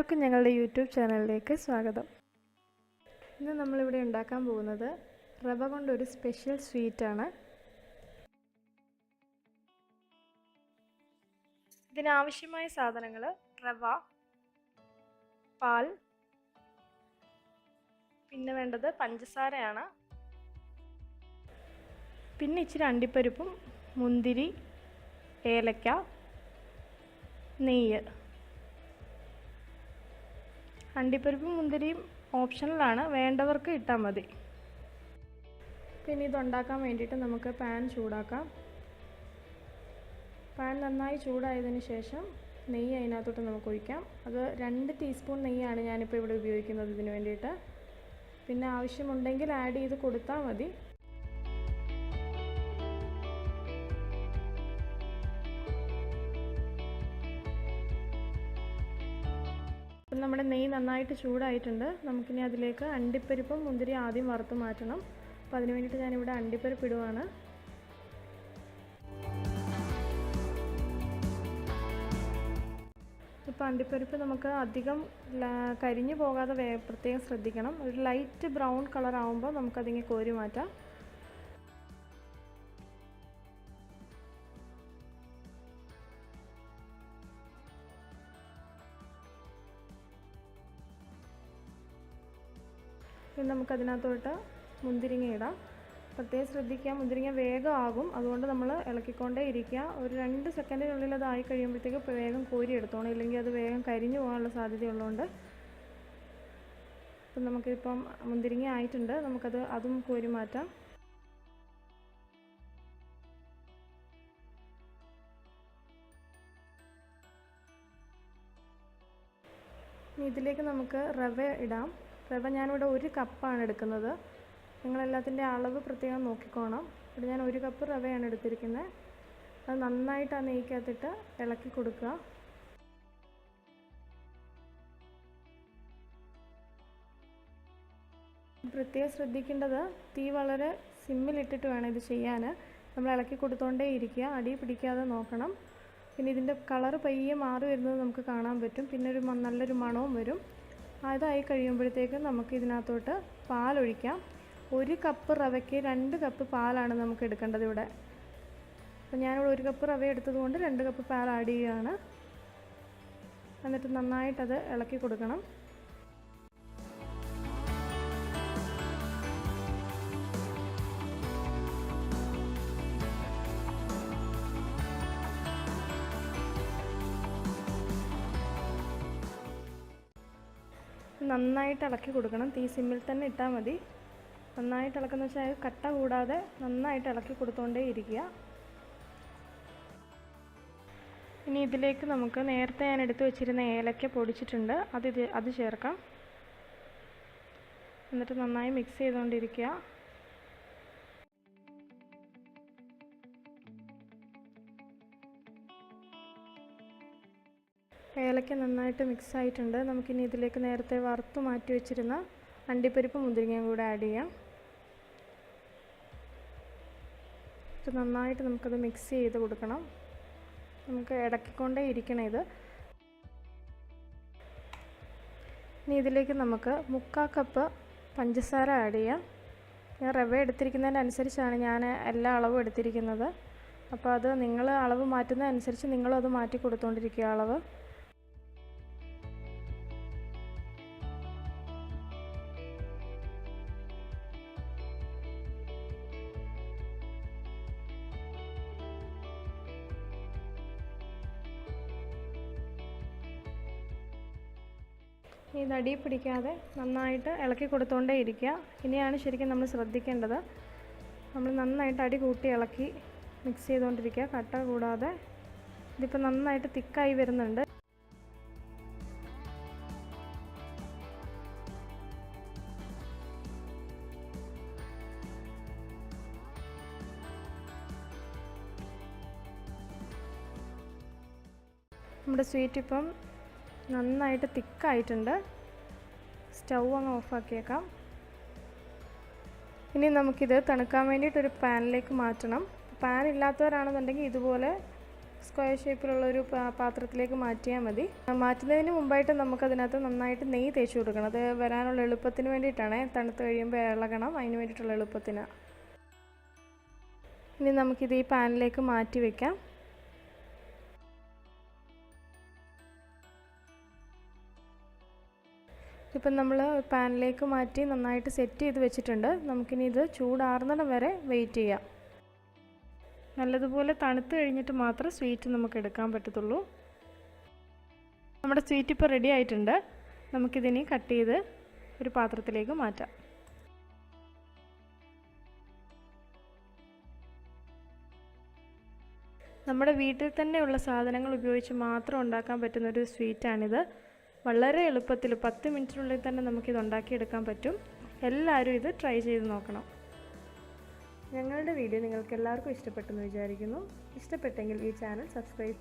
എല്ലാവർക്കും ഞങ്ങളുടെ യൂട്യൂബ് ചാനലിലേക്ക് സ്വാഗതം. ഇന്ന് നമ്മളിവിടെ ഉണ്ടാക്കാൻ പോകുന്നത് റവ കൊണ്ടൊരു സ്പെഷ്യൽ സ്വീറ്റാണ്. ഇതിനാവശ്യമായ സാധനങ്ങൾ റവ, പാൽ, പിന്നെ വേണ്ടത് പഞ്ചസാരയാണ്, പിന്നെ ഇച്ചിരി അണ്ടിപ്പരിപ്പും മുന്തിരി, ഏലക്ക, നെയ്യ്. അണ്ടിപ്പരിപ്പും മുന്തിരിയും ഓപ്ഷണലാണ്, വേണ്ടവർക്ക് ഇട്ടാൽ മതി. പിന്നെ ഇതുണ്ടാക്കാൻ വേണ്ടിയിട്ട് നമുക്ക് പാൻ ചൂടാക്കാം. പാൻ നന്നായി ചൂടായതിന് ശേഷം നെയ്യ് അതിനകത്തോട്ട് നമുക്ക് ഒഴിക്കാം. അത് 2 ടീസ്പൂൺ നെയ്യാണ് ഞാനിപ്പോൾ ഇവിടെ ഉപയോഗിക്കുന്നത് ഇതിന് വേണ്ടിയിട്ട്. പിന്നെ ആവശ്യമുണ്ടെങ്കിൽ ആഡ് ചെയ്ത് കൊടുത്താൽ മതി. അപ്പം നമ്മുടെ നെയ്യ് നന്നായിട്ട് ചൂടായിട്ടുണ്ട്. നമുക്കിനി അതിലേക്ക് അണ്ടിപ്പരിപ്പും മുന്തിരി ആദ്യം വറുത്ത് മാറ്റണം. അപ്പോൾ അതിന് വേണ്ടിയിട്ട് ഞാനിവിടെ അണ്ടിപ്പരിപ്പ് ഇടുവാണ്. ഇപ്പോൾ അണ്ടിപ്പരിപ്പ് നമുക്ക് അധികം കരിഞ്ഞു പോകാതെ പ്രത്യേകം ശ്രദ്ധിക്കണം. ഒരു ലൈറ്റ് ബ്രൗൺ കളർ ആകുമ്പോൾ നമുക്കതിങ്ങനെ കോരി മാറ്റാം. പിന്നെ നമുക്കതിനകത്തോട്ട് മുന്തിരിങ്ങ ഇടാം. പ്രത്യേകം ശ്രദ്ധിക്കുക, മുന്തിരിങ്ങ വേഗം ആകും, അതുകൊണ്ട് നമ്മൾ ഇളക്കിക്കൊണ്ടേ ഇരിക്കുക. ഒരു 2 സെക്കൻഡിനുള്ളിൽ അതായി കഴിയുമ്പോഴത്തേക്ക് വേഗം കോരി എടുത്തോണം, ഇല്ലെങ്കിൽ അത് വേഗം കരിഞ്ഞു പോകാനുള്ള സാധ്യതയുള്ളതുകൊണ്ട്. അപ്പം നമുക്കിപ്പം മുന്തിരിങ്ങ ആയിട്ടുണ്ട്, അതും കോരി മാറ്റാം. ഇനി ഇതിലേക്ക് നമുക്ക് റവ ഇടാം. റവ ഞാനിവിടെ 1 കപ്പാണ് എടുക്കുന്നത്. നിങ്ങളെല്ലാത്തിൻ്റെ അളവ് പ്രത്യേകം നോക്കിക്കോണം. ഇവിടെ ഞാൻ 1 കപ്പ് റവയാണ് എടുത്തിരിക്കുന്നത്. അത് നന്നായിട്ട് ആ നെയ്ക്കകത്തിട്ട് ഇളക്കി കൊടുക്കുക. പ്രത്യേകം ശ്രദ്ധിക്കേണ്ടത് തീ വളരെ സിമ്മിലിട്ടിട്ട് വേണം ഇത് ചെയ്യാൻ. നമ്മൾ ഇളക്കി കൊടുത്തോണ്ടേ ഇരിക്കുക, അടി പിടിക്കാതെ നോക്കണം. പിന്നെ ഇതിൻ്റെ കളറ് പയ്യെ മാറി വരുന്നത് നമുക്ക് കാണാൻ പറ്റും. പിന്നെ നല്ലൊരു മണവും വരും. അതായി കഴിയുമ്പോഴത്തേക്കും നമുക്ക് ഇതിനകത്തോട്ട് പാലൊഴിക്കാം. 1 കപ്പ് റവയ്ക്ക് 2 കപ്പ് പാലാണ് നമുക്ക് എടുക്കേണ്ടത് ഇവിടെ. അപ്പോൾ ഞാനിവിടെ 1 കപ്പ് റവ എടുത്തത് കൊണ്ട് 2 കപ്പ് പാൽ ആഡ് ചെയ്യുകയാണ്. എന്നിട്ട് നന്നായിട്ടത് ഇളക്കി കൊടുക്കണം. നന്നായിട്ട് ഇളക്കി കൊടുക്കണം. തീ സിമ്മിൽ തന്നെ ഇട്ടാൽ മതി. നന്നായിട്ട് ഇളക്കുന്ന വെച്ചാൽ കട്ട കൂടാതെ നന്നായിട്ട് ഇളക്കി കൊടുത്തുകൊണ്ടേ ഇരിക്കുക. ഇനി ഇതിലേക്ക് നമുക്ക് നേരത്തെ ഞാൻ എടുത്ത് വെച്ചിരുന്ന ഏലക്ക പൊടിച്ചിട്ടുണ്ട്, അത് ചേർക്കാം. എന്നിട്ട് നന്നായി മിക്സ് ചെയ്തുകൊണ്ടിരിക്കുക. ഏലക്ക നന്നായിട്ട് മിക്സ് ആയിട്ടുണ്ട്. നമുക്കിനി ഇതിലേക്ക് നേരത്തെ വറുത്ത് മാറ്റി വെച്ചിരുന്ന അണ്ടിപ്പരിപ്പ് മുന്തിരിങ്ങയും കൂടെ ആഡ് ചെയ്യാം. ഇത് നന്നായിട്ട് നമുക്കത് മിക്സ് ചെയ്ത് കൊടുക്കണം. നമുക്ക് ഇടക്കിക്കൊണ്ടേ ഇരിക്കണം ഇത്. ഇനി ഇതിലേക്ക് നമുക്ക് 3/4 കപ്പ് പഞ്ചസാര ആഡ് ചെയ്യാം. ഞാൻ റവ എടുത്തിരിക്കുന്നതിനനുസരിച്ചാണ് ഞാൻ എല്ലാ അളവും എടുത്തിരിക്കുന്നത്. അപ്പോൾ അത് നിങ്ങൾ അളവ് മാറ്റുന്നതനുസരിച്ച് നിങ്ങളും അത് മാറ്റി കൊടുത്തുകൊണ്ടിരിക്കുക അളവ്. ഇത് അടി പിടിക്കാതെ നന്നായിട്ട് ഇളക്കി കൊടുത്തുകൊണ്ടേ ഇരിക്കുക. ഇനിയാണ് ശരിക്കും നമ്മൾ ശ്രദ്ധിക്കേണ്ടത്. നമ്മൾ നന്നായിട്ട് അടി കൂട്ടി ഇളക്കി മിക്സ് ചെയ്തുകൊണ്ടിരിക്കുക, കട്ട കൂടാതെ. ഇതിപ്പോൾ നന്നായിട്ട് തിക്കായി വരുന്നുണ്ട്. നമ്മുടെ സ്വീറ്റ് ഇപ്പം നന്നായിട്ട് തിക്കായിട്ടുണ്ട്. സ്റ്റൗ അങ്ങ് ഓഫാക്കിയേക്കാം. ഇനി നമുക്കിത് തണുക്കാൻ വേണ്ടിയിട്ടൊരു പാനിലേക്ക് മാറ്റണം. പാൻ ഇല്ലാത്തവരാണെന്നുണ്ടെങ്കിൽ ഇതുപോലെ സ്ക്വയർ ഷേപ്പിലുള്ളൊരു പാത്രത്തിലേക്ക് മാറ്റിയാൽ മതി. മാറ്റുന്നതിന് മുമ്പായിട്ട് നമുക്കതിനകത്ത് നന്നായിട്ട് നെയ്യ് തേച്ച് കൊടുക്കണം. അത് വരാനുള്ള എളുപ്പത്തിന് വേണ്ടിയിട്ടാണ്. തണുത്ത് കഴിയുമ്പോൾ ഇളകണം, അതിന് വേണ്ടിയിട്ടുള്ള എളുപ്പത്തിന്. ഇനി നമുക്കിത് ഈ പാനിലേക്ക് മാറ്റി വയ്ക്കാം. ഇപ്പം നമ്മൾ പാനിലേക്ക് മാറ്റി നന്നായിട്ട് സെറ്റ് ചെയ്ത് വെച്ചിട്ടുണ്ട്. നമുക്കിനി ഇത് ചൂടാറുന്നിടം വരെ വെയിറ്റ് ചെയ്യാം. നല്ലതുപോലെ തണുത്ത് കഴിഞ്ഞിട്ട് മാത്രം സ്വീറ്റ് നമുക്ക് എടുക്കാൻ പറ്റത്തുള്ളൂ. നമ്മുടെ സ്വീറ്റ് ഇപ്പോൾ റെഡി ആയിട്ടുണ്ട്. നമുക്കിതിനി കട്ട് ചെയ്ത് ഒരു പാത്രത്തിലേക്ക് മാറ്റാം. നമ്മുടെ വീട്ടിൽ തന്നെയുള്ള സാധനങ്ങൾ ഉപയോഗിച്ച് മാത്രം ഉണ്ടാക്കാൻ പറ്റുന്നൊരു സ്വീറ്റാണിത്. വളരെ എളുപ്പത്തിൽ 10 മിനിറ്റിനുള്ളിൽ തന്നെ നമുക്കിത് ഉണ്ടാക്കിയെടുക്കാൻ പറ്റും. എല്ലാവരും ഇത് ട്രൈ ചെയ്ത് നോക്കണം. ഞങ്ങളുടെ വീഡിയോ നിങ്ങൾക്ക് എല്ലാവർക്കും ഇഷ്ടപ്പെട്ടെന്ന് വിചാരിക്കുന്നു. ഇഷ്ടപ്പെട്ടെങ്കിൽ ഈ ചാനൽ സബ്സ്ക്രൈബ്